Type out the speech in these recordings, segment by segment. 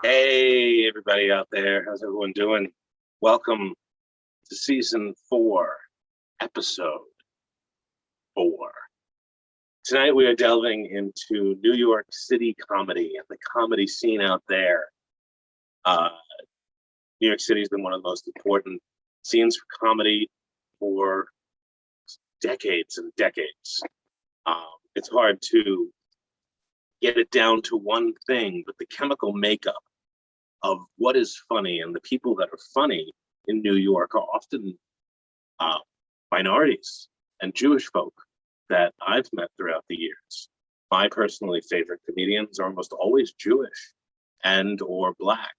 Hey, everybody out there. How's everyone doing? Welcome to season 4, episode 4. Tonight we are delving into New York City comedy and the comedy scene out there. New York City has been one of the most important scenes for comedy for decades and decades. It's hard to get it down to one thing, but the chemical makeup of what is funny and the people that are funny in New York are often minorities and Jewish folk that I've met throughout the years. My personally favorite comedians are almost always Jewish and or Black.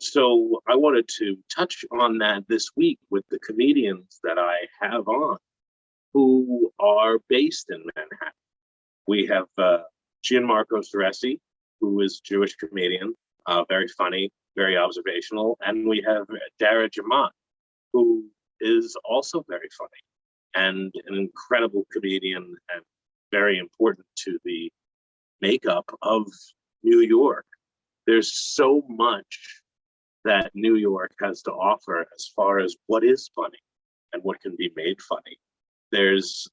So I wanted to touch on that this week with the comedians that I have on who are based in Manhattan. We have Gianmarco Soresi, who is a Jewish comedian, very funny, very observational. And we have Dara, who is also very funny and an incredible comedian and very important to the makeup of New York. There's so much that New York has to offer as far as what is funny and what can be made funny. There's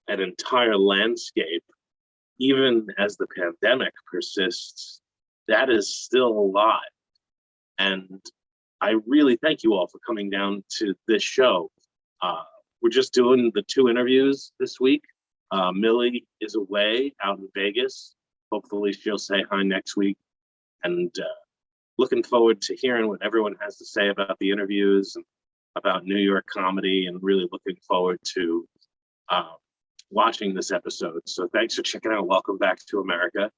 an entire landscape, even as the pandemic persists, that is still alive. And I really thank you all for coming down to this show. We're just doing the 2 interviews this week. Millie is away out in Vegas. Hopefully she'll say hi next week. And looking forward to hearing what everyone has to say about the interviews and about New York comedy, and really looking forward to watching this episode. So thanks for checking out. Welcome back to America.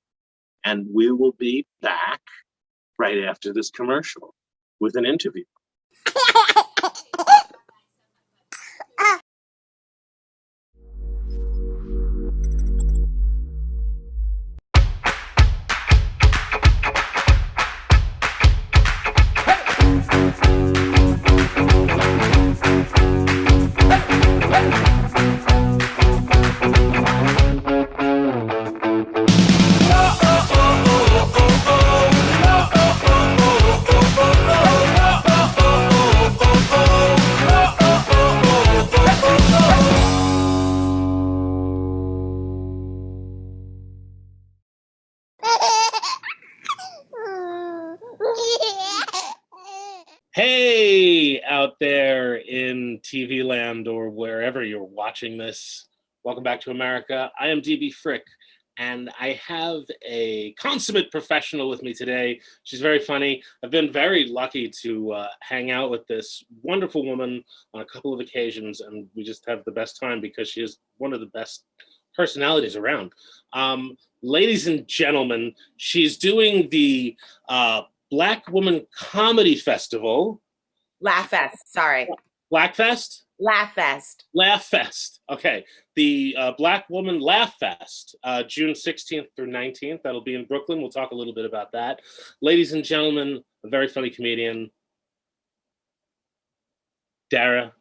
And we will be back right after this commercial with an interview. Hey, out there in TV land or wherever you're watching this, welcome back to America. I am DB Frick, and I have a consummate professional with me today. She's very funny. I've been very lucky to hang out with this wonderful woman on a couple of occasions, and we just have the best time because she is one of the best personalities around. Ladies and gentlemen, she's doing the Black Woman Comedy Festival. Laugh Fest, sorry. Black Fest? Laugh Fest. Laugh Fest. Okay. The Black Woman Laugh Fest, June 16th through 19th. That'll be in Brooklyn. We'll talk a little bit about that. Ladies and gentlemen, a very funny comedian, Dara,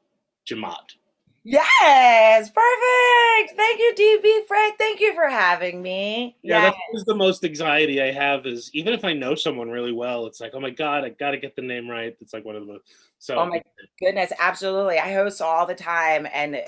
Jemmott. Yes, perfect. Thank you, DB Frank. Thank you for having me. Yeah, that's the most anxiety I have is even if I know someone really well, it's like, oh my God, I got to get the name right. It's like one of the so. Oh my goodness, absolutely. I host all the time, and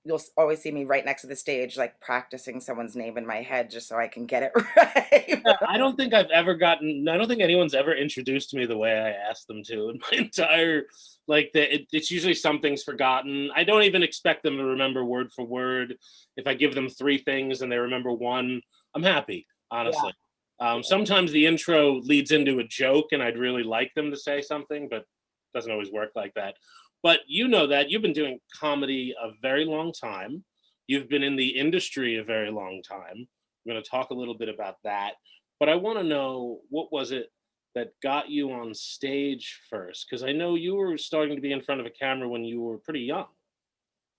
you'll always see me right next to the stage, like practicing someone's name in my head just so I can get it right. Yeah, I don't think anyone's ever introduced me the way I asked them to in my entire, it's usually something's forgotten. I don't even expect them to remember word for word. If I give them 3 things and they remember 1, I'm happy, honestly. Yeah. Sometimes the intro leads into a joke and I'd really like them to say something, but it doesn't always work like that. But you know that you've been doing comedy a very long time. You've been in the industry a very long time. We're going to talk a little bit about that. But I want to know, what was it that got you on stage first? Because I know you were starting to be in front of a camera when you were pretty young.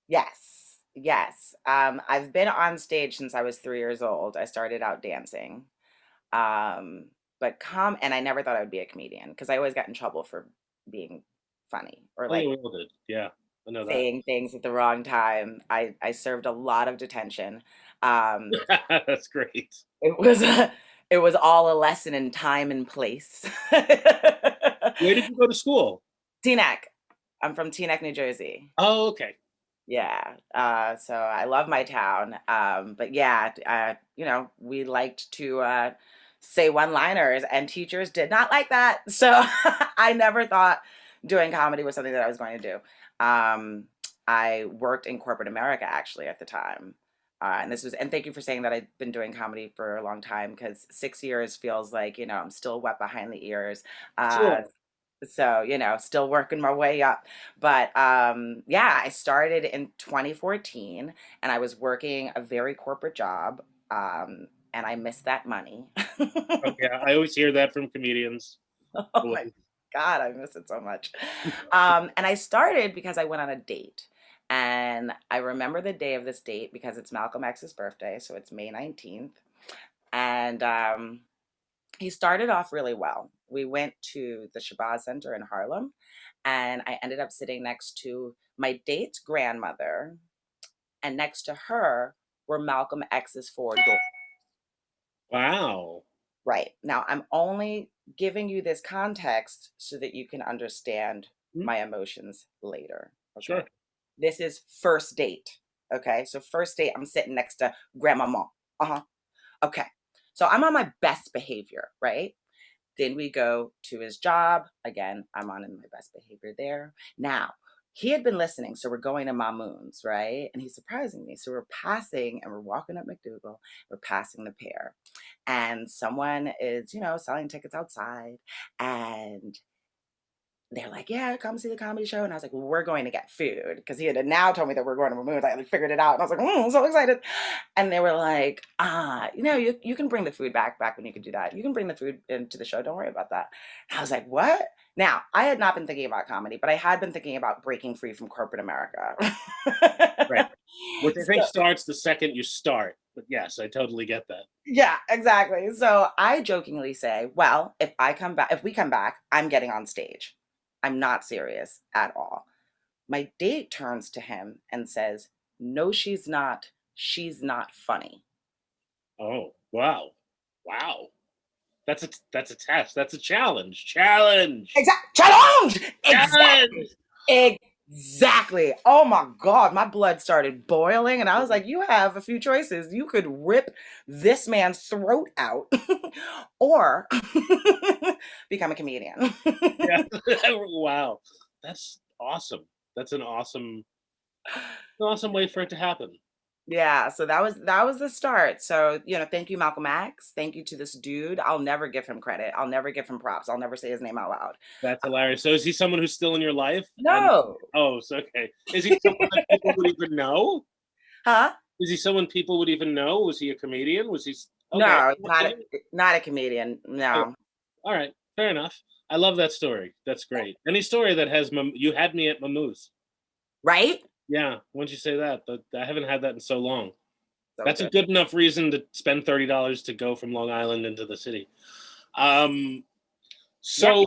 Yes. I've been on stage since I was 3 years old. I started out dancing. And I never thought I would be a comedian because I always got in trouble for being funny or like yeah, I know saying things at the wrong time. I served a lot of detention. That's great. It was It was all a lesson in time and place. Where did you go to school? Teaneck. I'm from Teaneck, New Jersey. Oh, okay. Yeah. So I love my town. But yeah, we liked to say one-liners, and teachers did not like that. So I never thought doing comedy was something that I was going to do. I worked in corporate America actually at the time. And thank you for saying that I've been doing comedy for a long time, because 6 years feels like, I'm still wet behind the ears. Uh, Sure. so, still working my way up. But yeah, I started in 2014, and I was working a very corporate job. And I missed that money. Oh, yeah, I always hear that from comedians. Oh my God, I miss it so much. And I started because I went on a date. And I remember the day of this date because it's Malcolm X's birthday. So it's May 19th. And he started off really well. We went to the Shabazz Center in Harlem, and I ended up sitting next to my date's grandmother, and next to her were Malcolm X's four daughters. Wow. Right. Now, I'm only giving you this context so that you can understand Hmm, my emotions later. sure. Okay. This is first date. Okay. So, first date, I'm sitting next to grandmama. Uh huh. Okay. So, I'm on my best behavior, right? Then we go to his job. Again, I'm on in my best behavior there. Now, he had been listening, so we're going to Mamoon's, right? And he's surprising me. So we're passing and we're walking up McDougal. We're passing the pair. And someone is, selling tickets outside. And they're like, yeah, come see the comedy show. And I was like, well, we're going to get food, because he had now told me that we're going to Mamoon's. I like figured it out. And I was like, I'm so excited. And they were like, you can bring the food back when you could do that. You can bring the food into the show. Don't worry about that. And I was like, what? Now, I had not been thinking about comedy, but I had been thinking about breaking free from corporate America. Right. Which I think So, starts the second you start. But yes, I totally get that. yeah, exactly. So I jokingly say, well, if we come back, I'm getting on stage. I'm not serious at all. My date turns to him and says, no, she's not. She's not funny. Oh, wow. Wow. That's a test. That's a challenge. Challenge. Challenge! Exactly. Challenge. Exactly. Oh my God. My blood started boiling. And I was like, you have a few choices. You could rip this man's throat out or become a comedian. Yeah. Wow. That's awesome. That's an awesome way for it to happen. Yeah, so that was the start. So, thank you, Malcolm X. Thank you to this dude. I'll never give him credit. I'll never give him props. I'll never say his name out loud. That's hilarious. So is he someone who's still in your life? And No. oh, so okay. Is he someone that people would even know? Huh? Is he someone people would even know? Was he a comedian? Was he okay? No, not Okay. not a comedian. Okay. No. All right. Fair enough. I love that story. That's great. Any story that has you had me at Mammoose. Right? Yeah. Once you say that, I haven't had that in so long. So That's a good. good enough reason to spend $30 to go from Long Island into the city. Um, Yeah. so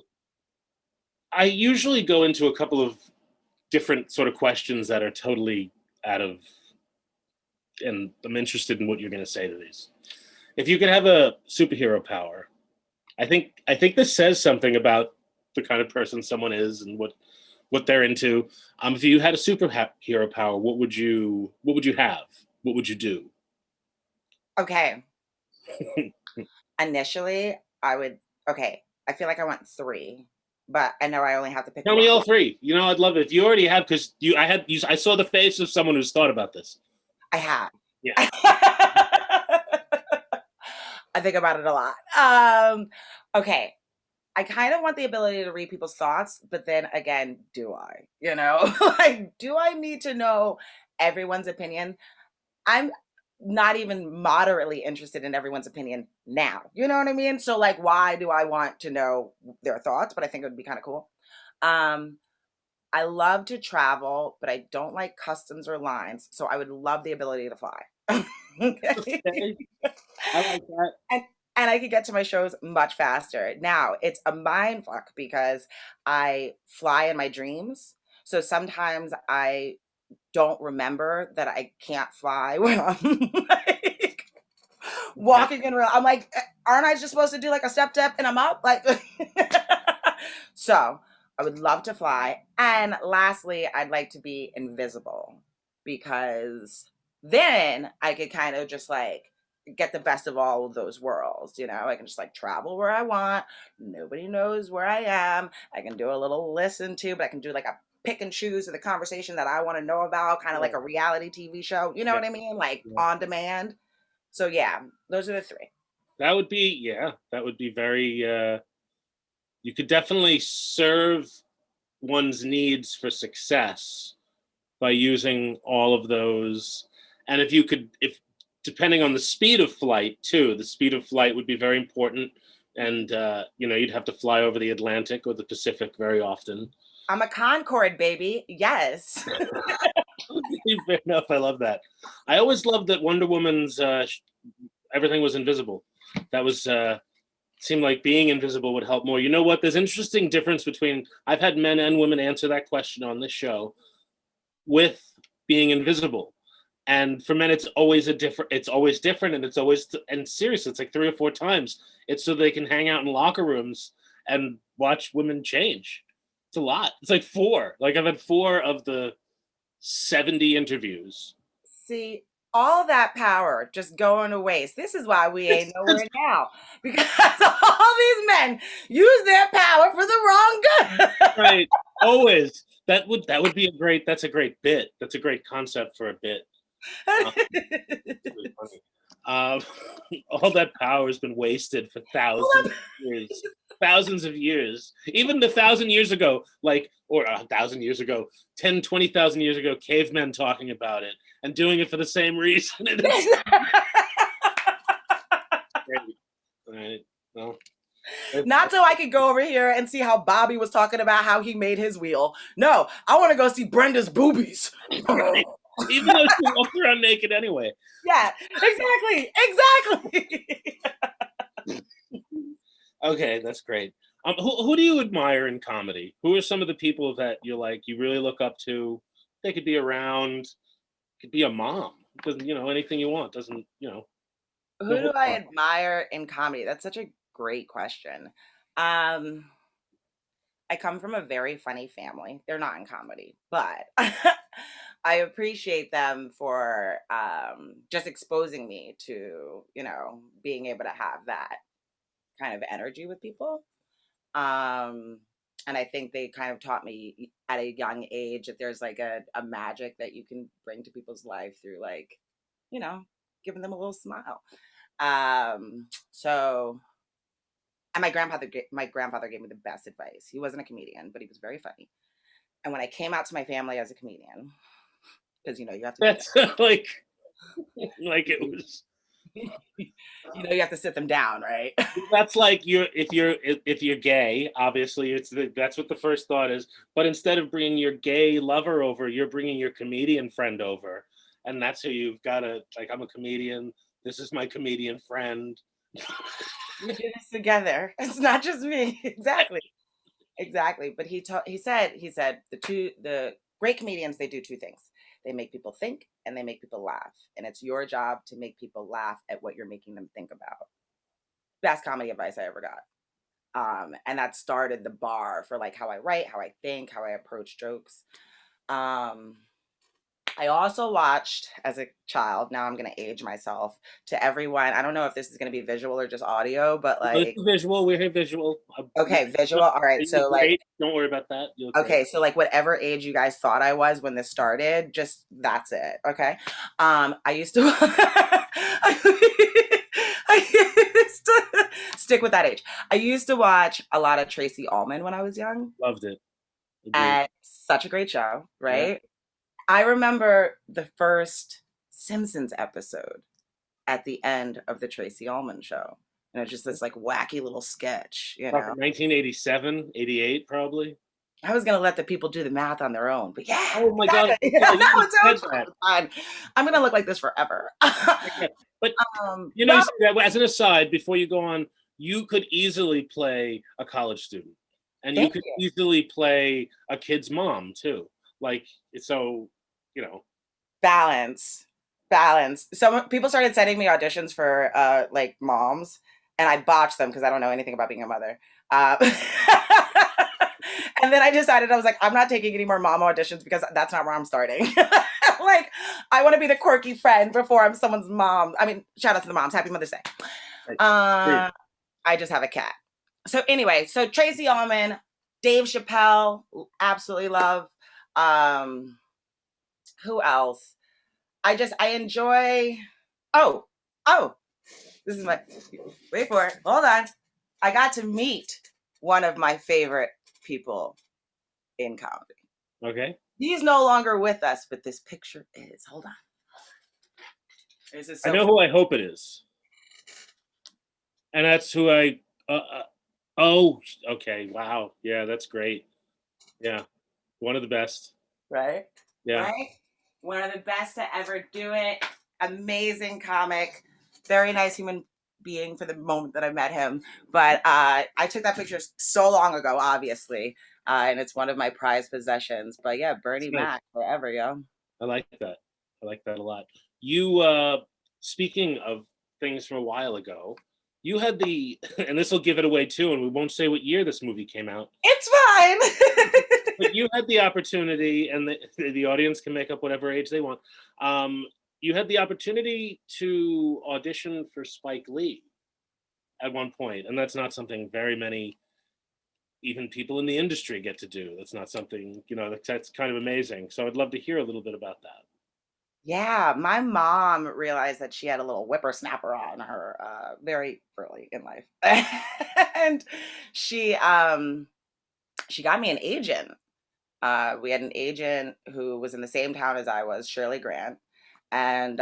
I usually go into a couple of different sort of questions that are totally out of, and I'm interested in what you're going to say to these. If you could have a superhero power, I think this says something about the kind of person someone is and what they're into. If you had a superhero power, what would you have? What would you do? Okay. Initially, okay, I feel like I want three, but I know I only have to pick Tell me one. all three. I'd love it if you already have, because I saw the face of someone who's thought about this. I have. Yeah. I think about it a lot. Okay. I kind of want the ability to read people's thoughts, but then again, do I? Like, do I need to know everyone's opinion? I'm not even moderately interested in everyone's opinion now. You know what I mean? So, like, why do I want to know their thoughts? But I think it would be kind of cool. Um, I love to travel, but I don't like customs or lines. So I would love the ability to fly. Okay. Okay. I like that. and and I could get to my shows much faster. Now, it's a mind fuck because I fly in my dreams. So sometimes I don't remember that I can't fly when I'm like walking in real. I'm like, aren't I just supposed to do like a step and I'm up? Like, so I would love to fly. And lastly, I'd like to be invisible because then I could kind of just like get the best of all of those worlds. You know, I can just like travel where I want. Nobody knows where I am. I can do a little listen to, but I can do like a pick and choose of the conversation that I want to know about, kind of like a reality TV show. You know what I mean? Like on demand. So yeah, those are the three. That would be very, you could definitely serve one's needs for success by using all of those. And if depending on the speed of flight too, the speed of flight would be very important. And, you'd have to fly over the Atlantic or the Pacific very often. I'm a Concorde, baby. Yes. Fair enough. I love that. I always loved that Wonder Woman's everything was invisible. That was seemed like being invisible would help more. You know what? There's an interesting difference between, I've had men and women answer that question on this show with being invisible. And for men, it's always different, and it's always, and seriously, it's like 3 or 4 times. It's so they can hang out in locker rooms and watch women change. It's a lot. It's like 4. Like I've had 4 of the 70 interviews. See, all that power just going to waste. This is why we ain't nowhere now. Because all these men use their power for the wrong good. Right. Always. That's a great bit. That's a great concept for a bit. Really funny. All that power has been wasted for thousands of years. Even 1,000 years ago, or 1,000 years ago, 10, 20,000 years ago, cavemen talking about it and doing it for the same reason. It is great. All right. Well, not so I could go over here and see how Bobby was talking about how he made his wheel. No, I want to go see Brenda's boobies. Right. Even though she walks around naked anyway. Yeah, exactly. Okay, that's great. Who do you admire in comedy? Who are some of the people that you really look up to? They could be around, could be a mom. Doesn't, anything you want. Doesn't, Who do I admire in comedy? That's such a great question. I come from a very funny family. They're not in comedy, but I appreciate them for just exposing me to, being able to have that kind of energy with people. And I think they kind of taught me at a young age that there's like a magic that you can bring to people's life through giving them a little smile. So, and my grandfather gave me the best advice. He wasn't a comedian, but he was very funny. And when I came out to my family as a comedian, because you have to. That's like it was. You have to sit them down, right? That's like if you're gay, obviously that's what the first thought is. But instead of bringing your gay lover over, you're bringing your comedian friend over, and that's who you've got to like. I'm a comedian. This is my comedian friend. We do this together. It's not just me. Exactly. But he said the great comedians, they do 2 things. They make people think and they make people laugh. And it's your job to make people laugh at what you're making them think about. Best comedy advice I ever got. And that started the bar for like how I write, how I think, how I approach jokes. I also watched as a child, now I'm going to age myself, to everyone. I don't know if this is going to be visual or just audio, but like. Visual, we're here visual. Okay, visual. All right. So like. Don't worry about that. Okay, so like whatever age you guys thought I was when this started, just that's it. Okay. I used to. I used to stick with that age. I used to watch a lot of Tracy Ullman when I was young. Loved it. And such a great show, right? Yeah. I remember the first Simpsons episode at the end of the Tracy Ullman show. And it's just this like wacky little sketch, 1987, 88 probably. I was going to let the people do the math on their own, but yeah. Oh my God. That sounds fun. I'm going to look like this forever. But, as an aside, before you go on, you could easily play a college student. And you could easily play a kid's mom too. Like, so, Balance. balance. Some people started sending me auditions for like moms, and I botched them because I don't know anything about being a mother. Uh, and then I decided I was like, I'm not taking any more mom auditions because that's not where I'm starting. Like, I want to be the quirky friend before I'm someone's mom. I mean, shout out to the moms. Happy Mother's Day. Great. I just have a cat. So anyway, so Tracy Ullman, Dave Chappelle, absolutely love. Um, who else? I enjoy. Oh, oh, this is my. Wait for it. Hold on. I got to meet one of my favorite people in comedy. Okay. He's no longer with us, but this picture is. Hold on. This is I so. know who I hope it is. And that's who I. Oh, okay. Wow. Yeah, that's great. Yeah, one of the best. Right? Yeah. Right? One of the best to ever do it. Amazing comic. Very nice human being for the moment that I met him. But I took that picture so long ago, obviously. And it's one of my prized possessions. But yeah, Bernie Nice. Mac forever, yo. I like that. I like that a lot. You, speaking of things from a while ago, you had the, and this will give it away too, and we won't say what year this movie came out, It's fine. but you had the opportunity, and the audience can make up whatever age they want. You had the opportunity to audition for Spike Lee at one point, and that's not something very many, even people in the industry, get to do. That's not something, that's kind of amazing. So I'd love to hear a little bit about that. Yeah, my mom realized that she had a little whippersnapper on her very early in life. And she got me an agent. We had an agent who was in the same town as I was, Shirley Grant, and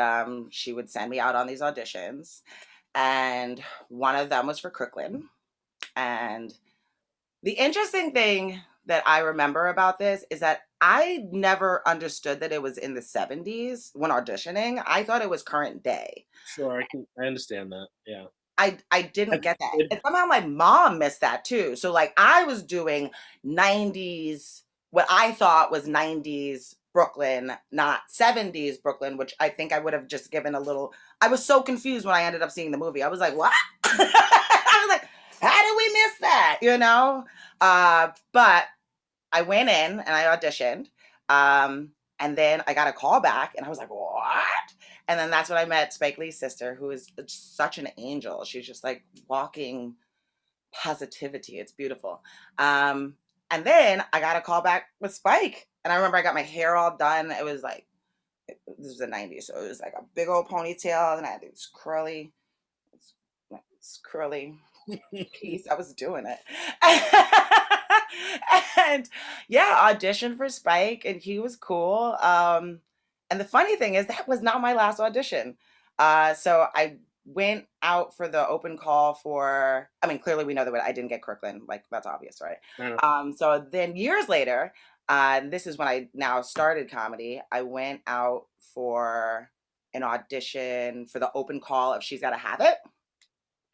she would send me out on these auditions. And one of them was for Crooklyn. And the interesting thing that I remember about this is that I never understood that it was in the 70s when auditioning. I thought it was current day. Sure, I understand that. Yeah. I As didn't get a that. kid, And somehow my mom missed that too. So like I was doing 90s, what I thought was 90s Brooklyn, not 70s Brooklyn, which I think I would have just given a little. I was so confused when I ended up seeing the movie. I was like, what? I was like, how did we miss that? But I went in and I auditioned. And then I got a call back and I was like, what? And then that's when I met Spike Lee's sister, who is such an angel. She's just like walking positivity. It's beautiful. And then I got a call back with Spike. And I remember I got my hair all done. It was like, this was the 90s. So it was like a big old ponytail. And I had this curly piece. I was doing it. And yeah, auditioned for Spike and he was cool. And the funny thing is that was not my last audition. So I went out for the open call for, I mean, clearly we know that I didn't get Kirkland, like that's obvious, right? I know. So then years later, this is when I now started comedy. I went out for an audition for the open call of She's Gotta Have It.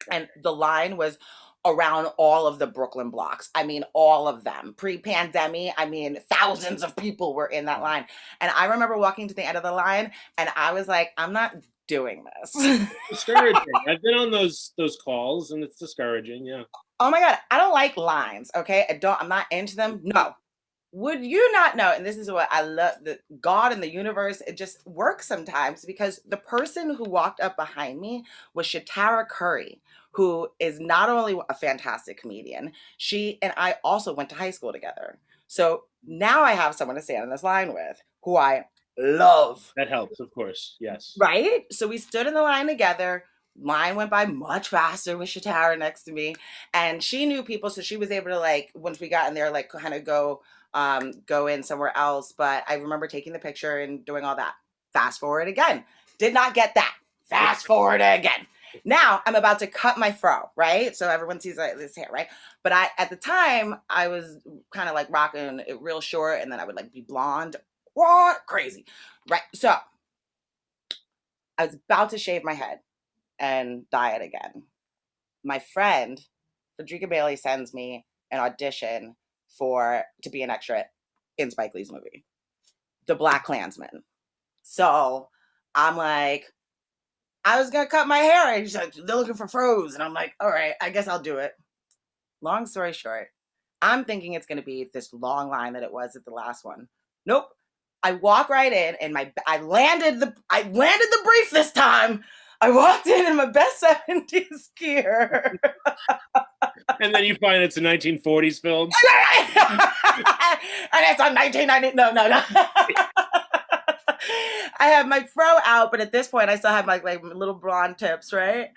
And the line was around all of the Brooklyn blocks. I mean, all of them. Pre-pandemic, I mean, thousands of people were in that line. And I remember walking to the end of the line and I was like, I'm not doing this. Discouraging. I've been on those calls, and it's discouraging. Yeah. Oh my God, I don't like lines, okay? I'm not into them. No. Would you not know? And this is what I love, the God and the universe, it just works sometimes because the person who walked up behind me was Shatara Curry, who is not only a fantastic comedian, she and I also went to high school together. So now I have someone to stand in this line with who I love. That helps, of course. Yes. Right? So we stood in the line together. Mine went by much faster with Shatara next to me. And she knew people, so she was able to like, once we got in there, like kind of go in somewhere else. But I remember taking the picture and doing all that. Fast forward again. Did not get that. Fast forward again. Now I'm about to cut my fro, right? So everyone sees like this hair, right? But at the time I was kind of like rocking it real short, and then I would like be blonde. What? Crazy. Right. So I was about to shave my head and dye it again. My friend, Frederica Bailey, sends me an audition to be an extra in Spike Lee's movie, The Black Klansman. So I'm like, I was gonna cut my hair. And she's like, they're looking for froze. And I'm like, all right, I guess I'll do it. Long story short, I'm thinking it's gonna be this long line that it was at the last one. Nope. I walk right in and I landed the brief this time. I walked in my best 70s gear. And then you find it's a 1940s film. And it's on 1990. No. I have my fro out, but at this point I still have like little blonde tips, right?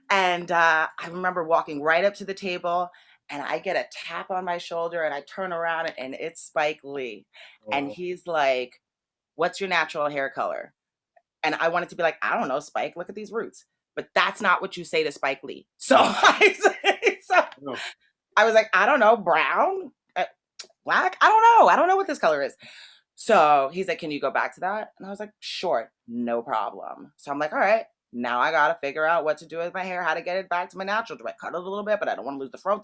And I remember walking right up to the table and I get a tap on my shoulder and I turn around and it's Spike Lee. And Wow. he's like, what's your natural hair color? And I wanted to be like, I don't know, Spike, look at these roots. But that's not what you say to Spike Lee. So Oh. I was like, I don't know, brown, black. I don't know what this color is. So he's like, can you go back to that? And I was like, sure, no problem. So I'm like, all right, now I got to figure out what to do with my hair, how to get it back to my natural. Do I cut it a little bit, but I don't want to lose the fro?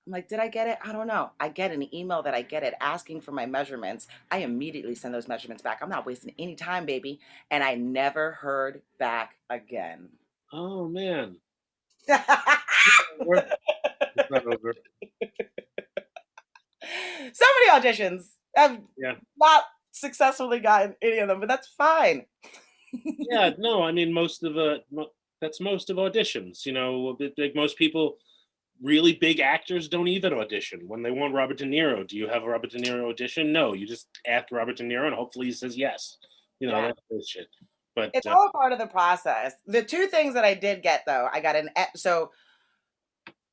I'm like, did I get it? I don't know. I get an email that I get it asking for my measurements. I immediately send those measurements back. I'm not wasting any time, baby. And I never heard back again. Oh man. So It's not over. many auditions. I've Yeah. not successfully gotten any of them, but that's fine. Yeah, no, I mean that's most of auditions. Like most people, really big actors don't even audition. When they want Robert De Niro, do you have a Robert De Niro audition? No, you just ask Robert De Niro and hopefully he says yes. Yeah. That bullshit. But It's all part of the process. The two things that I did get though, I got so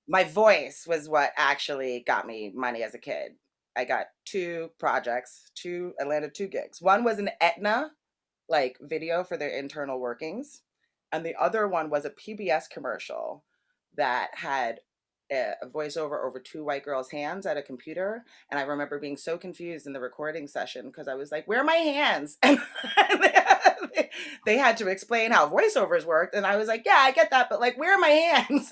my voice was what actually got me money as a kid. I got 2 projects, I landed 2 gigs. One was an Aetna like video for their internal workings, and the other one was a PBS commercial that had a voiceover over 2 white girls' hands at a computer. And I remember being so confused in the recording session because I was like, where are my hands? And they had to explain how voiceovers worked. And I was like, yeah, I get that, but like, where are my hands?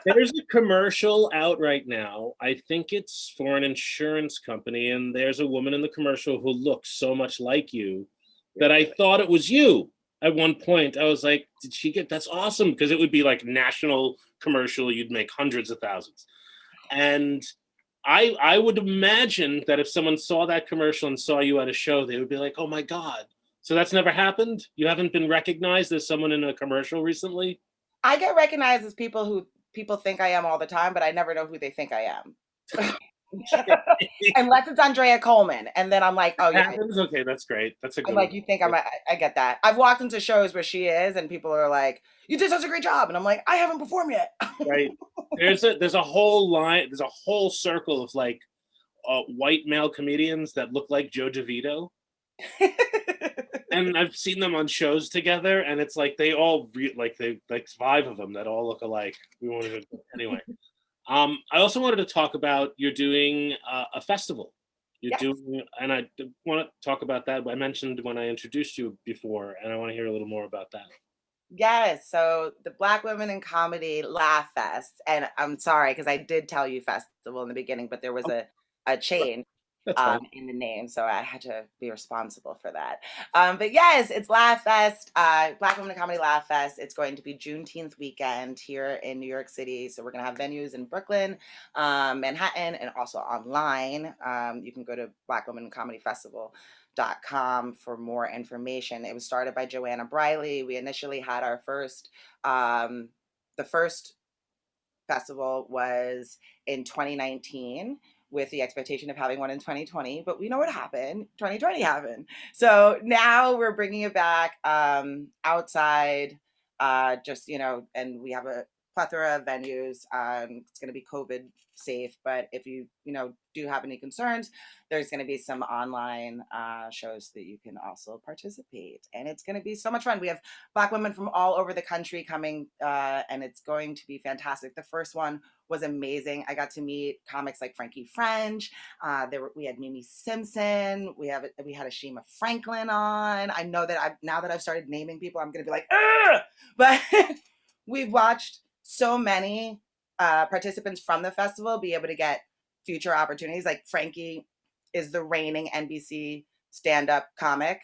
there's a commercial out right now. I think it's for an insurance company, and there's a woman in the commercial who looks so much like you that I thought it was you. At one point, I was like, "Did she get? That's awesome!" Because it would be like national commercial. You'd make hundreds of thousands, and I would imagine that if someone saw that commercial and saw you at a show, they would be like, "Oh my god!" So that's never happened. You haven't been recognized as someone in a commercial recently. I get recognized as people who people think I am all the time, but I never know who they think I am. Unless it's Andrea Coleman. And then I'm like, oh yeah. Happens? Okay, that's great. That's a good I'm like, one. you think I get that. I've walked into shows where she is and people are like, you did such a great job. And I'm like, I haven't performed yet. Right. There's a whole line, there's a whole circle of like white male comedians that look like Joe DeVito. And I've seen them on shows together, and it's like they all like 5 of them that all look alike. We wanted to anyway. I also wanted to talk about you're doing a festival. You're Yes. doing, and I want to talk about that. I mentioned when I introduced you before, and I want to hear a little more about that. Yes. So the Black Women in Comedy Laugh Fest. And I'm sorry, because I did tell you festival in the beginning, but there was a change That's fine. in the name. So I had to be responsible for that. But yes, it's Laugh Fest, Black Women in Comedy Laugh Fest. It's going to be Juneteenth weekend here in New York City. So we're going to have venues in Brooklyn, Manhattan, and also online. You can go to Black Women in Comedy Festival.com for more information. It was started by Joanna Briley. We initially had our first, the first festival was in 2019 with the expectation of having one in 2020, but we know what happened. 2020 happened. So now we're bringing it back outside, and we have a plethora of venues. It's going to be COVID safe, but if you do have any concerns, there's going to be some online shows that you can also participate, and it's going to be so much fun. We have Black women from all over the country coming, and it's going to be fantastic. The first one was amazing. I got to meet comics like Frankie French. We had Mimi Simpson. We had Ashima Franklin on. I know that now that I've started naming people, I'm going to be like, ugh! But we've watched so many participants from the festival be able to get future opportunities. Like Frankie is the reigning NBC stand-up comic.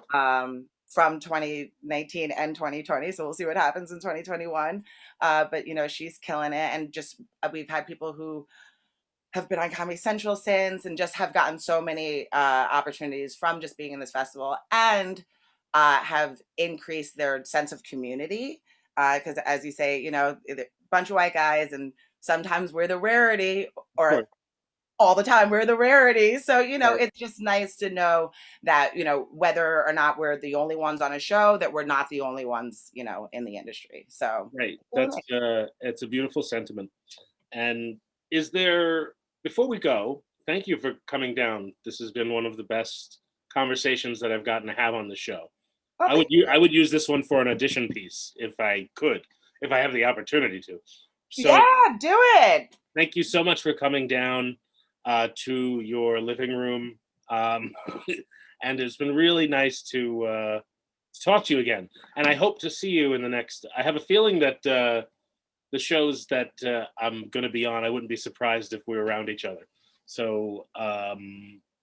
from 2019 and 2020. So we'll see what happens in 2021. But, she's killing it. And just we've had people who have been on Comedy Central since and just have gotten so many opportunities from just being in this festival and have increased their sense of community. Because as you say, a bunch of white guys, and sometimes we're the rarity, or all the time we're the rarity. So, Right. it's just nice to know that, whether or not we're the only ones on a show, that we're not the only ones, in the industry. So Right. That's it's a beautiful sentiment. And is there, before we go, thank you for coming down. This has been one of the best conversations that I've gotten to have on the show. I would use this one for an audition piece if I could, if I have the opportunity to. So yeah, do it. thank you so much for coming down to your living room. And it's been really nice to talk to you again. And I hope to see you in the next. I have a feeling that the shows that I'm going to be on, I wouldn't be surprised if we were around each other. So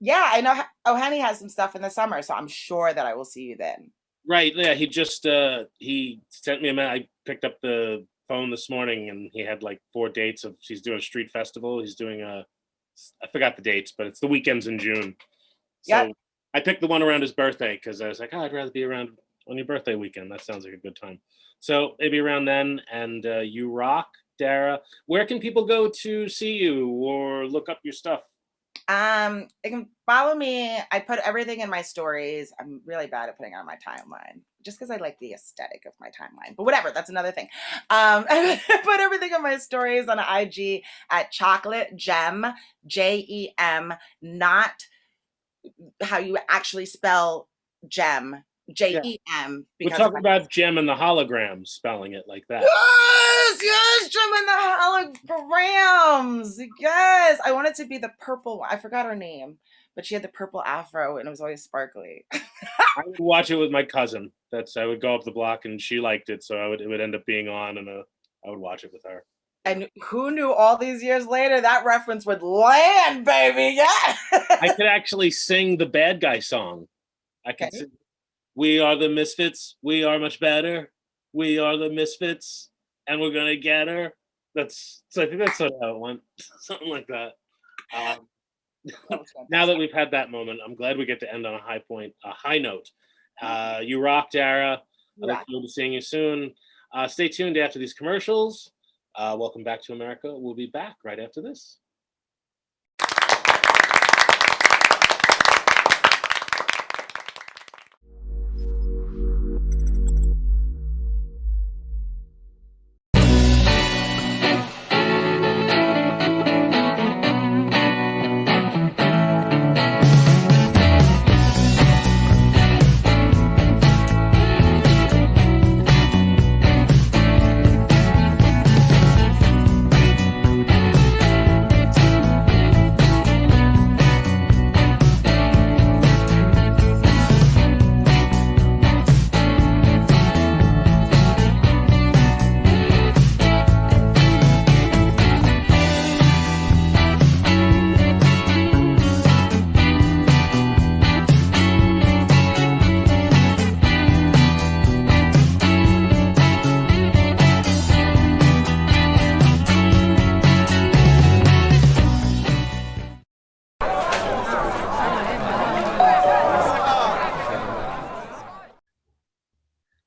yeah, I know Ohani has some stuff in the summer, so I'm sure that I will see you then. Right. Yeah. He just he sent me a I picked up the phone this morning and he had like 4 dates of he's doing a street festival. He's doing I forgot the dates, but it's the weekends in June. So Yep. I picked the one around his birthday because I was like, I'd rather be around on your birthday weekend. That sounds like a good time. So maybe around then. And you rock, Dara. Where can people go to see you or look up your stuff? You can follow me. I put everything in my stories. I'm really bad at putting it on my timeline, just because I like the aesthetic of my timeline. But whatever, that's another thing. I put everything on my stories on IG at Chocolate Gem, JEM, not how you actually spell gem, JEM. We're talking about Gem and the hologram, spelling it like that. Yes, Gem and the holograms. Yes, I wanted to be the purple one. I forgot her name, but she had the purple afro and it was always sparkly. I would watch it with my cousin. I would go up the block and she liked it, so it would end up being on, and I would watch it with her. And who knew all these years later that reference would land, baby? Yeah. I could actually sing the bad guy song. I could sing, "We are the misfits. We are much better. We are the misfits, and we're gonna get her." I think that's sort of how it went. Something like that. Now that we've had that moment, I'm glad we get to end on a high note. You rock, Dara. I look forward to seeing you soon. Stay tuned after these commercials. Welcome back to America. We'll be back right after this.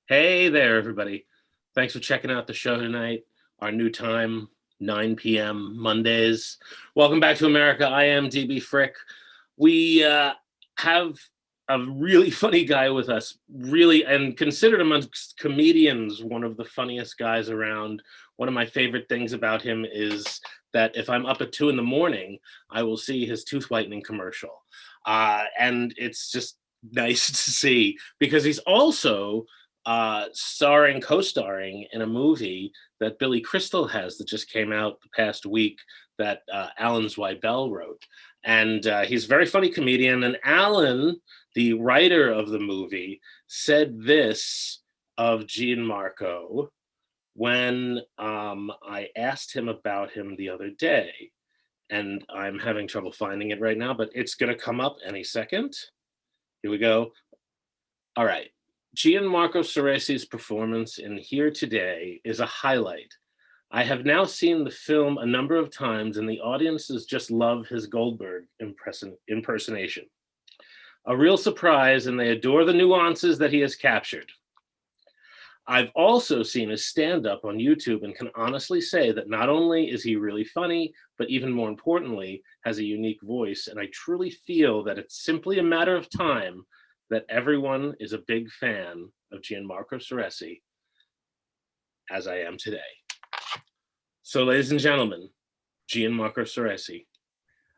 Hey there, everybody. Thanks for checking out the show tonight. Our new time, 9 p.m. Mondays. Welcome back to America. I am DB Frick. We have a really funny guy with us, really, and considered amongst comedians one of the funniest guys around. One of my favorite things about him is that if I'm up at 2 a.m, I will see his tooth whitening commercial. And it's just nice to see because he's also co-starring in a movie that Billy Crystal has that just came out the past week that Alan Zweibel wrote. And he's a very funny comedian. And Alan, the writer of the movie, said this of Gianmarco when I asked him about him the other day. And I'm having trouble finding it right now, but it's going to come up any second. Here we go. All right. Gianmarco Soresi's performance in Here Today is a highlight. I have now seen the film a number of times, and the audiences just love his Goldberg impersonation. A real surprise, and they adore the nuances that he has captured. I've also seen his stand-up on YouTube and can honestly say that not only is he really funny, but even more importantly, has a unique voice, and I truly feel that it's simply a matter of time that everyone is a big fan of Gianmarco Soresi, as I am today. So, ladies and gentlemen, Gianmarco Soresi,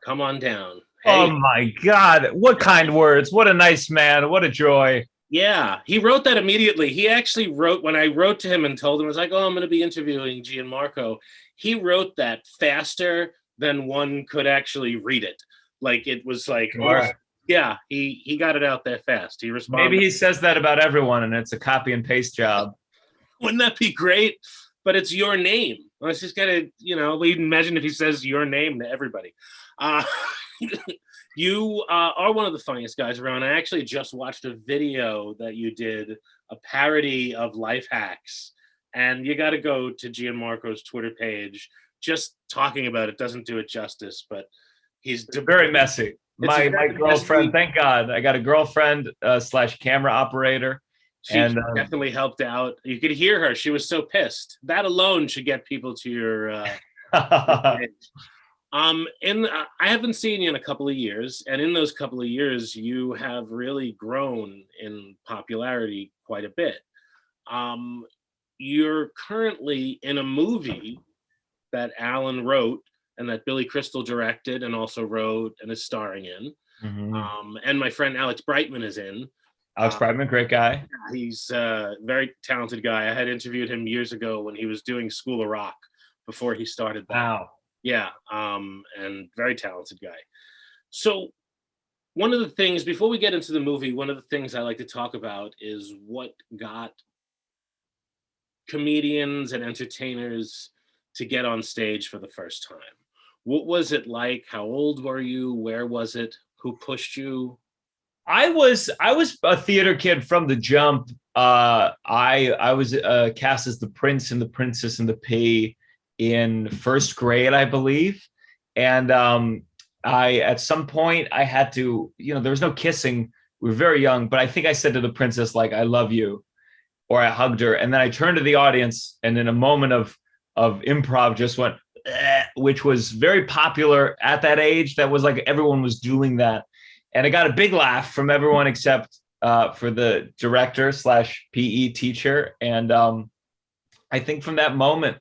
come on down. Hey. Oh my God, what kind words. What a nice man. What a joy. Yeah, he wrote that immediately. He actually wrote, when I wrote to him and told him, I was like, oh, I'm going to be interviewing Gianmarco. He wrote that faster than one could actually read it. Like, it was like, almost, yeah, he got it out there fast. He responded. Maybe he says that about everyone and it's a copy and paste job. Wouldn't that be great? But it's your name. I was just gonna, imagine if he says your name to everybody. You are one of the funniest guys around. I actually just watched a video that you did, a parody of life hacks, and you got to go to Gianmarco's Twitter page. Just talking about it doesn't do it justice, but he's very messy. My girlfriend, thank God, I got a girlfriend / camera operator. She definitely helped out. You could hear her. She was so pissed. That alone should get people to your page. I haven't seen you in a couple of years, and in those couple of years, you have really grown in popularity quite a bit. You're currently in a movie that Alan wrote and that Billy Crystal directed and also wrote and is starring in. Mm-hmm. And my friend Alex Brightman is in. Alex Brightman, great guy. He's a very talented guy. I had interviewed him years ago when he was doing School of Rock before he started that. Wow. Yeah, and very talented guy. So one of the things, before we get into the movie, one of the things I like to talk about is what got comedians and entertainers to get on stage for the first time. What was it like? How old were you? Where was it? Who pushed you? I was a theater kid from the jump. I was cast as the Prince and the Princess and the Pea in first grade, I believe. And I, at some point, I had to, there was no kissing. We were very young, but I think I said to the princess, like, I love you, or I hugged her. And then I turned to the audience, and in a moment of improv, just went, which was very popular at that age. That was like everyone was doing that. And I got a big laugh from everyone except for the director / PE teacher. And I think from that moment,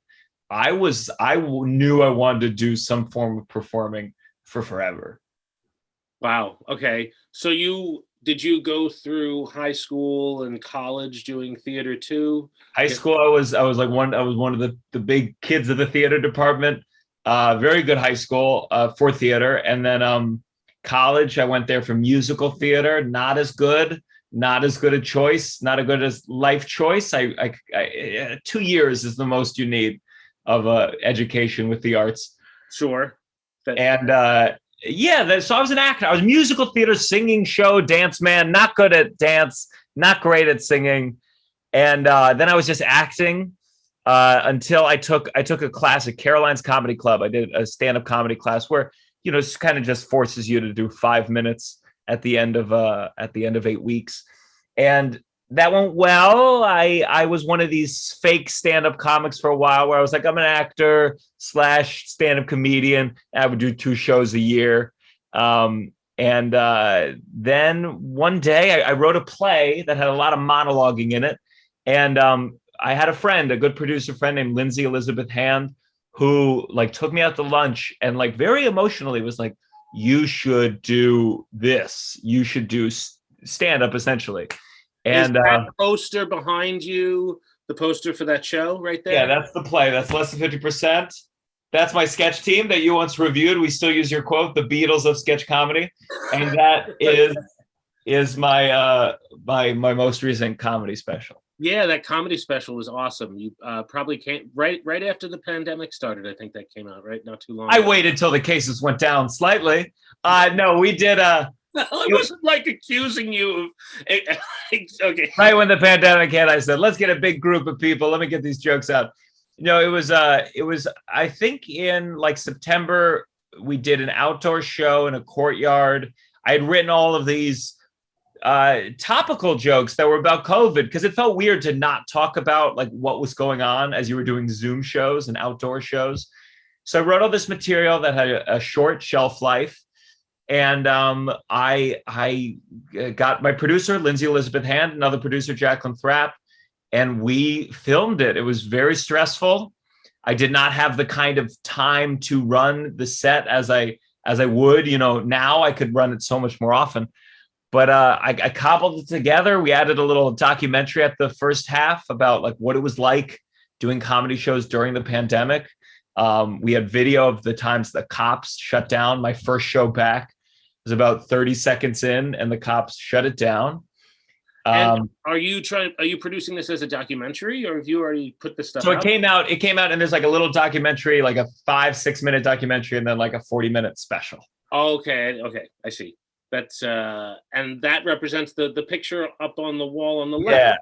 I knew I wanted to do some form of performing for forever. Wow. Okay. So did you go through high school and college doing theater too? High school, I was one of the big kids of the theater department. Very good high school for theater. And then college, I went there for musical theater. Not as good a choice, not as good as life choice. I 2 years is the most you need of education with the arts. Sure. So I was an actor. I was musical theater, singing show, dance man, not good at dance, not great at singing. And then I was just acting until I took a class at Caroline's Comedy Club. I did a stand-up comedy class where, it's kind of just forces you to do 5 minutes at the end of 8 weeks. And that went well. I was one of these fake stand-up comics for a while where I was like, I'm an actor / stand-up comedian. I would do 2 shows a year. And then one day I wrote a play that had a lot of monologuing in it. And I had a good producer friend named Lindsay Elizabeth Hand, who took me out to lunch and very emotionally was like, you should do this. You should do stand-up, essentially. And is that poster behind you the poster for that show right there? Yeah, that's the play. That's Less Than 50%. That's my sketch team that you once reviewed. We still use your quote, the Beatles of sketch comedy. And that is my my most recent comedy special. Yeah, that comedy special was awesome. You probably came right after the pandemic started. I think that came out, right? Not too long ago. I waited till the cases went down slightly. No, we did I wasn't like accusing you of. Okay. Right when the pandemic hit, I said, let's get a big group of people. Let me get these jokes out. It was I think in like September, we did an outdoor show in a courtyard. I had written all of these topical jokes that were about COVID because it felt weird to not talk about like what was going on as you were doing Zoom shows and outdoor shows. So I wrote all this material that had a short shelf life. And I got my producer, Lindsay Elizabeth Hand, another producer, Jacqueline Thrapp, and we filmed it. It was very stressful. I did not have the kind of time to run the set as I would. Now I could run it so much more often. But I cobbled it together. We added a little documentary at the first half about like what it was like doing comedy shows during the pandemic. We had video of the times the cops shut down my first show back. It was about 30 seconds in and the cops shut it down. And are you producing this as a documentary, or have you already put this stuff so out? It came out and there's like a little documentary, like a 5-6 minute documentary, and then like a 40-minute special. Okay. I see. That's and that represents the picture up on the wall on the left. Yeah,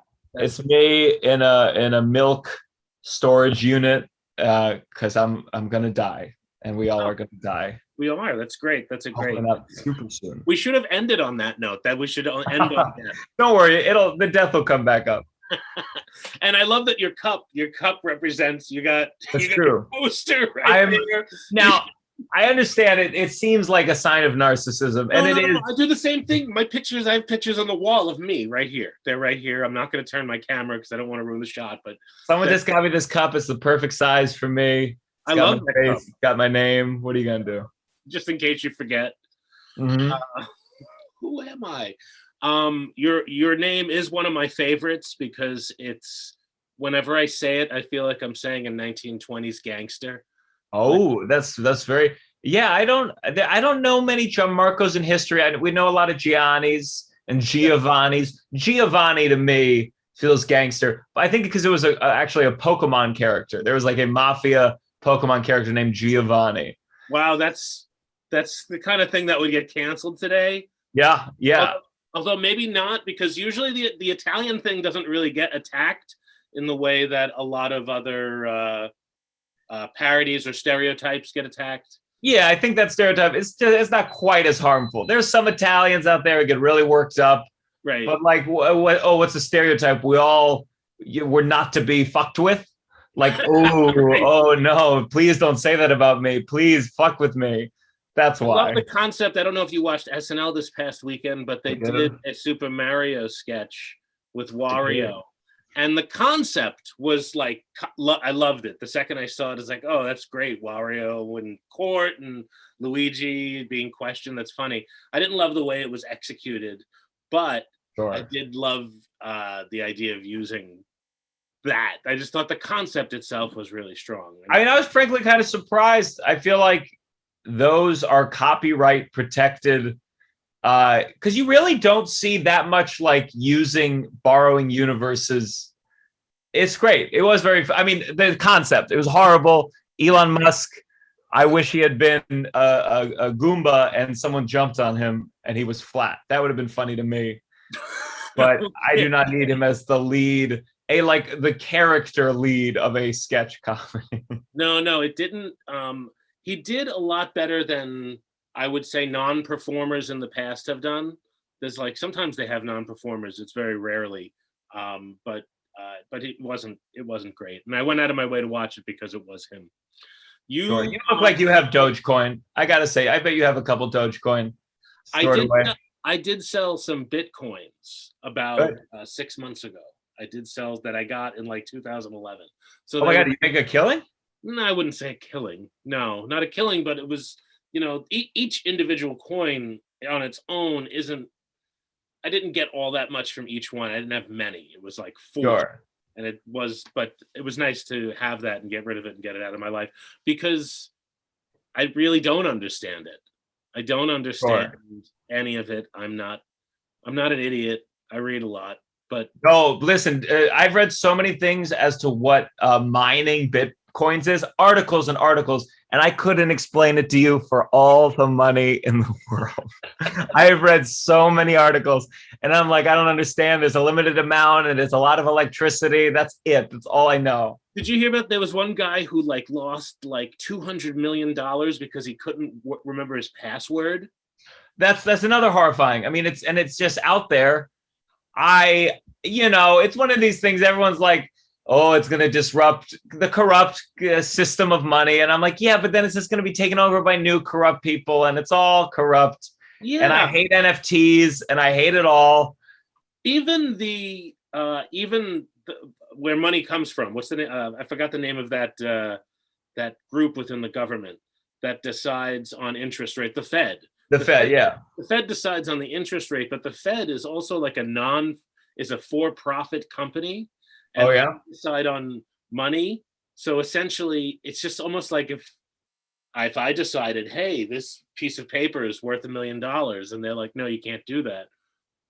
it's me in a milk storage unit because I'm gonna die, and we all are gonna die. We are. That's great. That's a great. Not super soon. We should have ended on that note. That we should end on that. Don't worry, the death will come back up. And I love that your cup represents. You got true. a poster right there. Now, I understand it. It seems like a sign of narcissism, and it is. I do the same thing. I have pictures on the wall of me right here. They're right here. I'm not going to turn my camera because I don't want to ruin the shot. But someone just got me this cup. It's the perfect size for me. I love that cup. It's got my name. What are you gonna do? Just in case you forget. Mm-hmm. Who am I? Your name is one of my favorites because it's whenever I say it, I feel like I'm saying a 1920s gangster. Oh, that's very. Yeah, I don't know many Gianmarcos in history. We know a lot of Giannis and Giovannis. Giovanni to me feels gangster, but I think because it was actually a Pokemon character. There was like a mafia Pokemon character named Giovanni. Wow, that's the kind of thing that would get canceled today. Yeah. Although maybe not, because usually the Italian thing doesn't really get attacked in the way that a lot of other parodies or stereotypes get attacked. Yeah, I think that stereotype it's not quite as harmful. There's some Italians out there who get really worked up, right? But like, what's the stereotype? We're not to be fucked with. Like, oh no, please don't say that about me. Please fuck with me. That's why. I love the concept. I don't know if you watched SNL this past weekend, but they did a Super Mario sketch with Wario. And the concept was like, I loved it. The second I saw it, it's like, oh, that's great. Wario in court and Luigi being questioned. That's funny. I didn't love the way it was executed, but I did love the idea of using that. I just thought the concept itself was really strong. I mean, I was frankly kind of surprised. I feel like those are copyright protected because you really don't see that much like borrowing universes. It's great. It was the concept, it was horrible. Elon Musk, I wish he had been a Goomba and someone jumped on him and he was flat. That would have been funny to me. But I do not need him as the lead, the character lead of a sketch comedy. No, it didn't. He did a lot better than I would say non-performers in the past have done. There's sometimes they have non-performers. It's very rarely, but it wasn't great. And I went out of my way to watch it because it was him. You look like you have Dogecoin. I gotta say, I bet you have a couple Dogecoin. I did sell some Bitcoins about 6 months ago. I did sell that I got in 2011. So oh my God, you make a killing? No, I wouldn't say a killing. No, not a killing, but it was, each individual coin on its own I didn't get all that much from each one. I didn't have many. It was 4. Sure. And but it was nice to have that and get rid of it and get it out of my life because I really don't understand it. I don't understand any of it. I'm not an idiot. I read a lot. But no, listen, I've read so many things as to what mining Bitcoins is, articles and articles, and I couldn't explain it to you for all the money in the world. I've read so many articles, and I'm like, I don't understand. There's a limited amount, and it's a lot of electricity. That's it. That's all I know. Did you hear about there was one guy who like lost like $200 million because he couldn't remember his password? That's another horrifying. I mean, it's just out there. It's one of these things. Everyone's like, oh, it's going to disrupt the corrupt system of money. And I'm like, yeah, but then it's just going to be taken over by new corrupt people, and it's all corrupt. Yeah. And I hate NFTs, and I hate it all. Even where money comes from. What's the name? I forgot the name of that group within the government that decides on interest rate. The Fed. The Fed, yeah. The Fed decides on the interest rate, but the Fed is also like a for-profit company. And they decide on money. So essentially, it's just almost like if I decided, hey, this piece of paper is worth $1 million, and they're like, no, you can't do that.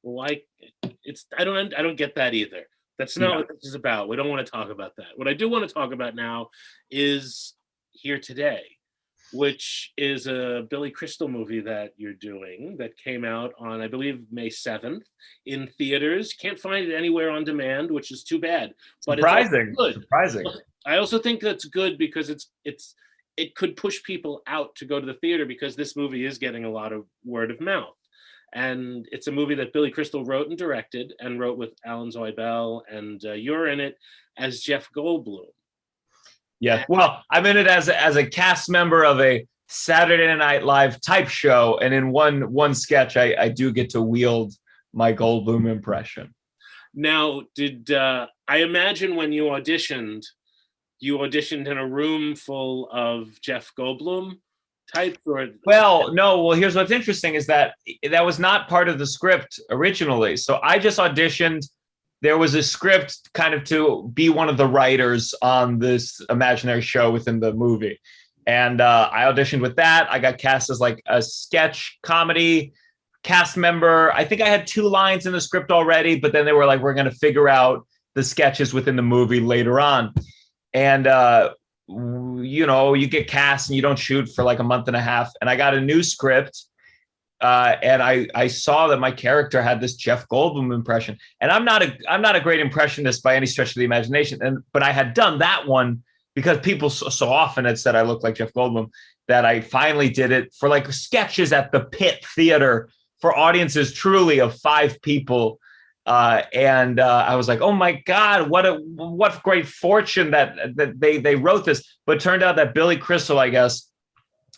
Well, I don't get that either. That's not what this is about. We don't want to talk about that. What I do want to talk about now is Here Today, which is a Billy Crystal movie that you're doing that came out on, I believe, May 7th in theaters. Can't find it anywhere on demand, which is too bad. But surprising. It's surprising. I also think that's good because it could push people out to go to the theater because this movie is getting a lot of word of mouth. And it's a movie that Billy Crystal wrote and directed, and wrote with Alan Zoibel, and you're in it as Jeff Goldblum. Yeah, well, I'm in it as a cast member of a Saturday Night Live type show, and in one sketch, I do get to wield my Goldblum impression. Now, did I imagine when you auditioned in a room full of Jeff Goldblum types? Or well, no. Well, here's what's interesting is that was not part of the script originally. So I just auditioned. There was a script kind of to be one of the writers on this imaginary show within the movie. And I auditioned with that. I got cast as like a sketch comedy cast member. I think I had 2 lines in the script already, but then they were like, we're going to figure out the sketches within the movie later on. And, you get cast and you don't shoot for like a month and a half. And I got a new script. And I saw that my character had this Jeff Goldblum impression, and I'm not a great impressionist by any stretch of the imagination. But I had done that one because people so often had said I looked like Jeff Goldblum that I finally did it for like sketches at the Pit Theater for audiences truly of 5 people. And I was like, oh my God, what great fortune that they wrote this. But it turned out that Billy Crystal, I guess,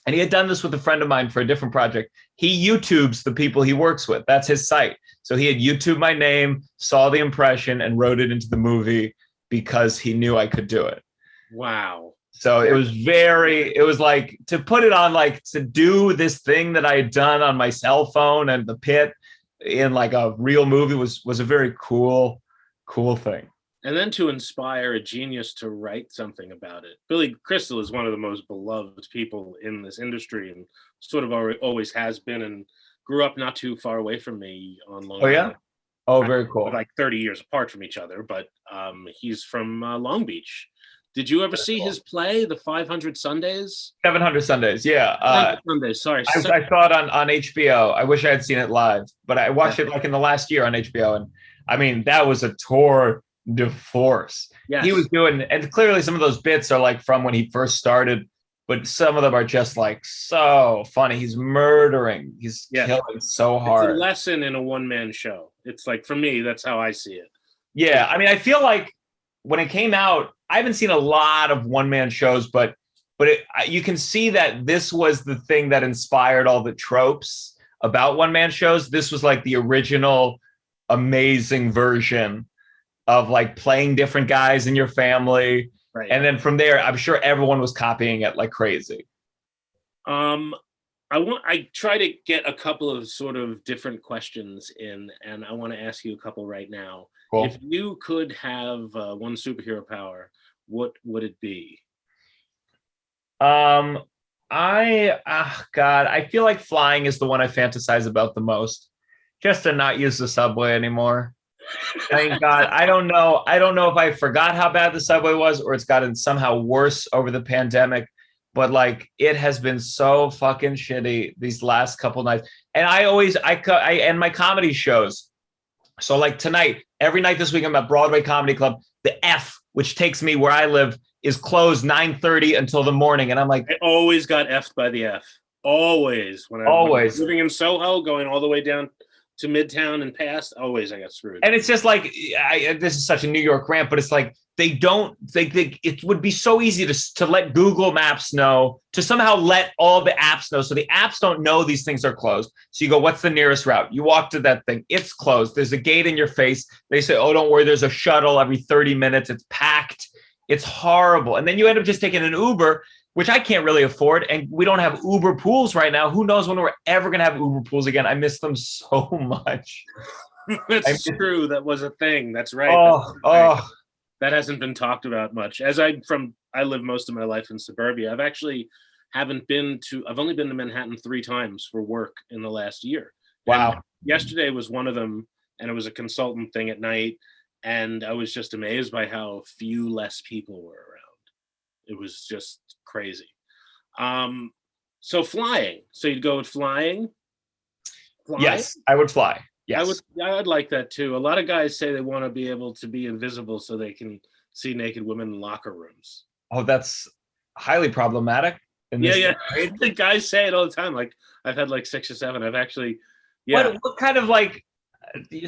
and he had done this with a friend of mine for a different project. He YouTubes the people he works with. That's his site. So he had YouTubed my name, saw the impression, and wrote it into the movie because he knew I could do it. Wow. So it was like to put it on, like to do this thing that I had done on my cell phone and the Pit in like a real movie was a very cool thing. And then to inspire a genius to write something about it. Billy Crystal is one of the most beloved people in this industry, and sort of always has been, and grew up not too far away from me on Long Island. Oh, yeah? Oh, very cool. Like 30 years apart from each other, but he's from Long Beach. Did you ever see his play, The 500 Sundays? 700 Sundays, yeah. 500 Sundays, sorry. I saw it on HBO. I wish I had seen it live, but I watched it like in the last year on HBO, and I mean, that was a tour de force. Yes. He was doing, and clearly some of those bits are like from when he first started, but some of them are just like so funny. He's murdering. He's killing so hard. It's a lesson in a one-man show. It's like, for me, that's how I see it. Yeah, I mean, I feel like when it came out, I haven't seen a lot of one-man shows, but you can see that this was the thing that inspired all the tropes about one-man shows. This was like the original amazing version of like playing different guys in your family. Right. And then from there, I'm sure everyone was copying it like crazy. I try to get a couple of sort of different questions in, and I want to ask you a couple right now. Cool. If you could have one superhero power, what would it be? God, I feel like flying is the one I fantasize about the most. Just to not use the subway anymore. Thank God. I don't know if I forgot how bad the subway was, or it's gotten somehow worse over the pandemic. but like it has been so fucking shitty these last couple nights. And I end my comedy shows. So like tonight, every night this week, I'm at Broadway Comedy Club. The F, which takes me where I live, is closed 9:30 until the morning. And I'm like, I always got effed by the F. Always. When I was living in Soho, going all the way down to Midtown and past, always I got screwed. and it's just like, this is such a New York rant, but it's like, it would be so easy to let Google Maps know, to somehow let all the apps know. So the apps don't know these things are closed. So you go, what's the nearest route? You walk to that thing. It's closed. There's a gate in your face. They say, oh, don't worry. There's a shuttle every 30 minutes. It's packed. It's horrible. And then you end up just taking an Uber, which I can't really afford. And we don't have Uber pools right now. Who knows when we're ever going to have Uber pools again? I miss them so much. That's true. That was a thing. That's right. That hasn't been talked about much. I live most of my life in suburbia. I've only been to Manhattan 3 times for work in the last year. Wow. And yesterday was one of them, and it was a consultant thing at night. And I was just amazed by how few less people were around. It was just crazy. So flying. So you'd go with flying? Yes, I would fly. Yes. I'd like that too. A lot of guys say they want to be able to be invisible so they can see naked women in locker rooms. Oh, that's highly problematic. Yeah. The guys say it all the time. Like I've had like 6 or 7. I've actually, yeah. What kind of like,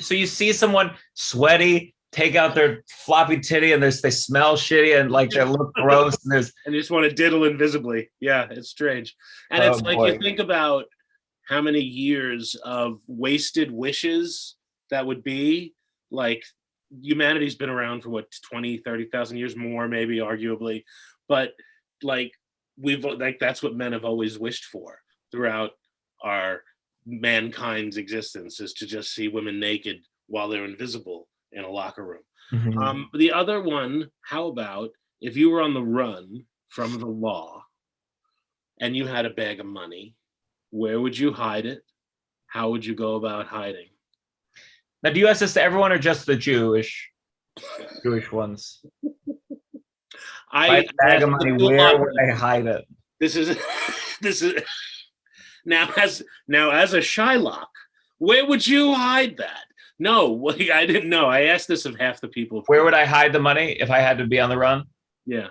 so you see someone sweaty, take out their floppy titty and they smell shitty and like they look gross and you just want to diddle invisibly. Yeah, it's strange. And it's like, you think about how many years of wasted wishes that would be. Like humanity's been around for 20,000-30,000 years more, maybe arguably, but like that's what men have always wished for throughout our mankind's existence, is to just see women naked while they're invisible in a locker room. Mm-hmm. The other one, how about if you were on the run from the law and you had a bag of money, where would you hide it? How would you go about hiding? Now, do you ask this to everyone or just the Jewish ones? Bag of money, where would I hide it? This is now as a Shylock, where would you hide that? No, I didn't know. I asked this of half the people. Where would I hide the money if I had to be on the run? Yeah.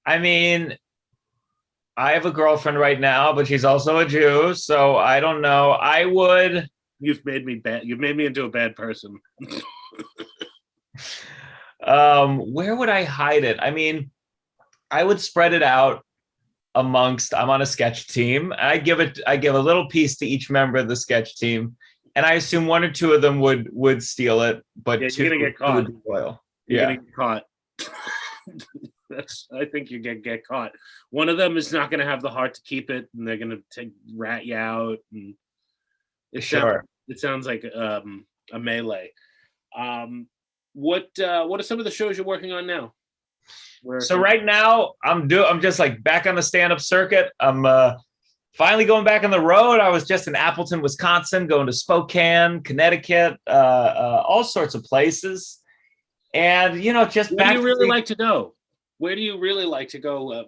I mean, I have a girlfriend right now, but she's also a Jew, so I don't know. I would. You've made me bad. You've made me into a bad person. Where would I hide it? I mean, I would spread it out amongst. I'm on a sketch team. I give a little piece to each member of the sketch team, and I assume 1 or 2 of them would steal it, but yeah, 2 you're gonna get caught. would be loyal. You're gonna get caught. I think you get caught. One of them is not going to have the heart to keep it, and they're going to rat you out. And it sounds like a melee. What are some of the shows you're working on now? So right now, I'm just like back on the stand-up circuit. I'm finally going back on the road. I was just in Appleton, Wisconsin, going to Spokane, Connecticut, all sorts of places. And just where do you really like to go? Where do you really like to go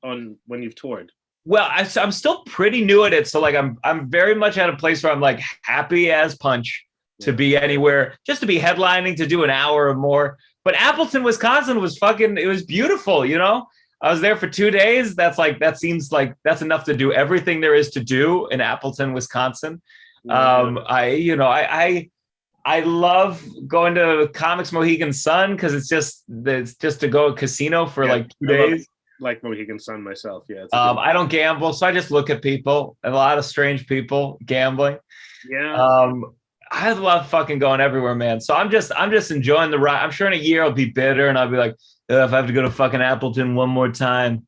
on when you've toured? Well, I'm still pretty new at it, so like I'm very much at a place where I'm like happy as punch to be anywhere, just to be headlining, to do an hour or more. But Appleton, Wisconsin was it was beautiful. I was there for 2 days. That seems like that's enough to do everything there is to do in Appleton, Wisconsin. I love going to Comics Mohegan Sun because it's just to go to a casino for like 2 days. Like Mohegan Sun myself, yeah. I don't gamble, so I just look at people, and a lot of strange people gambling. Yeah. I love fucking going everywhere, man. So I'm just enjoying the ride. I'm sure in a year I'll be bitter, and I'll be like, if I have to go to fucking Appleton one more time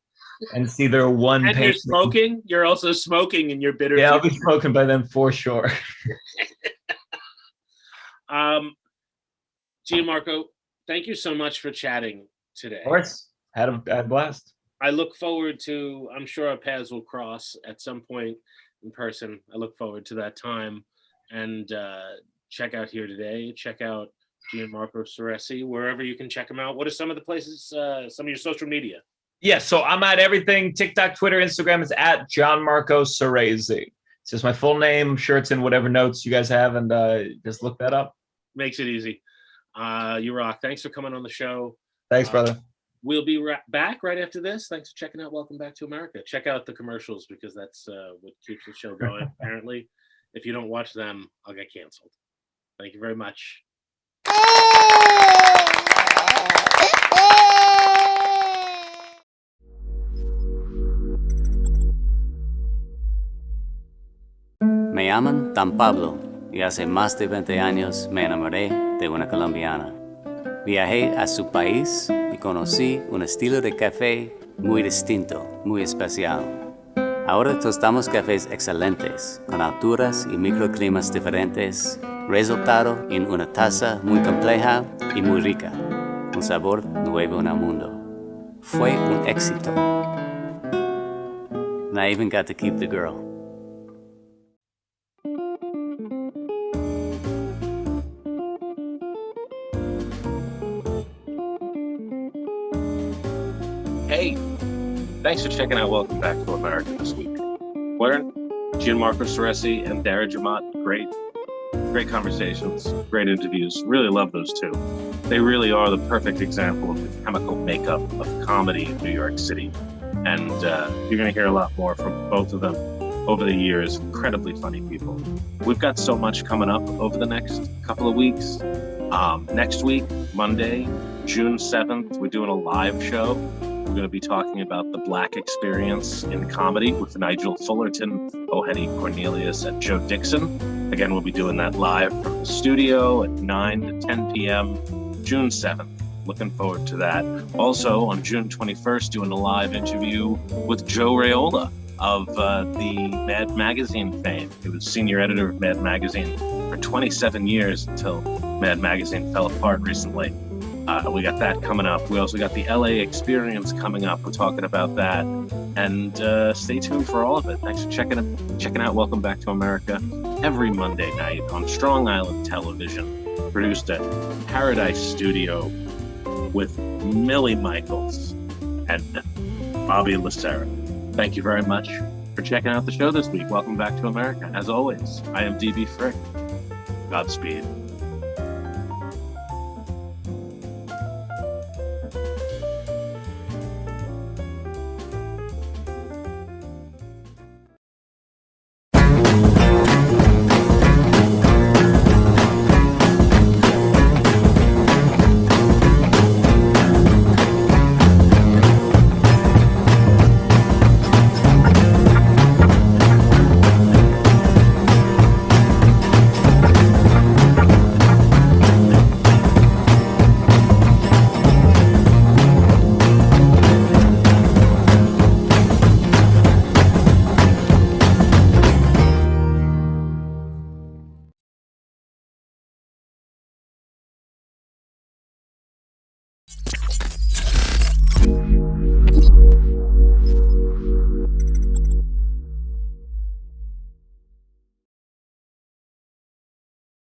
and see their one. And you're smoking. You're also smoking, and you're bitter. Yeah, I'll be smoking by then for sure. Gianmarco, thank you so much for chatting today. Of course. Had a blast. I look forward to, I'm sure our paths will cross at some point in person. I look forward to that time. And check out Here Today. Check out Gianmarco Soresi, wherever you can check him out. What are some of the places, some of your social media? Yeah, so I'm at everything. TikTok, Twitter, Instagram is at Gianmarco Soresi. It's just my full name. I'm sure it's in whatever notes you guys have, and just look that up. Makes it easy. You rock. Thanks for coming on the show. Thanks, brother. We'll be back right after this. Thanks for checking out Welcome Back to America. Check out the commercials because that's what keeps the show going, apparently. If you don't watch them, I'll get canceled. Thank you very much. Me llaman Dan Pablo y hace más de 20 años me enamoré de una colombiana. Viajé a su país y conocí un estilo de café muy distinto, muy especial. Ahora tostamos cafés excelentes, con alturas y microclimas diferentes, resultado en una taza muy compleja y muy rica, un sabor nuevo en el mundo. Fue un éxito. And I even got to keep the girl. Hey, thanks for checking out Welcome Back to America this week. Learn Gianmarco Soresi and Dara Jemmott, great conversations, great interviews. Really love those two. They really are the perfect example of the chemical makeup of comedy in New York City. And you're going to hear a lot more from both of them over the years. Incredibly funny people. We've got so much coming up over the next couple of weeks. Next week, Monday, June 7th, we're doing a live show. We're going to be talking about the Black experience in comedy with Nigel Fullerton, O'Henny Cornelius, and Joe Dixon. Again, we'll be doing that live from the studio at 9 to 10 p.m. June 7th. Looking forward to that. Also, on June 21st, doing a live interview with Joe Raiola of the Mad Magazine fame. He was senior editor of Mad Magazine for 27 years until Mad Magazine fell apart recently. We got that coming up. We also got the LA Experience coming up. We're talking about that. And stay tuned for all of it. Thanks for checking out Welcome Back to America every Monday night on Strong Island Television, produced at Paradise Studio with Millie Micheals and Bobby Lucera. Thank you very much for checking out the show this week. Welcome Back to America. As always, I am DB Frick. Godspeed.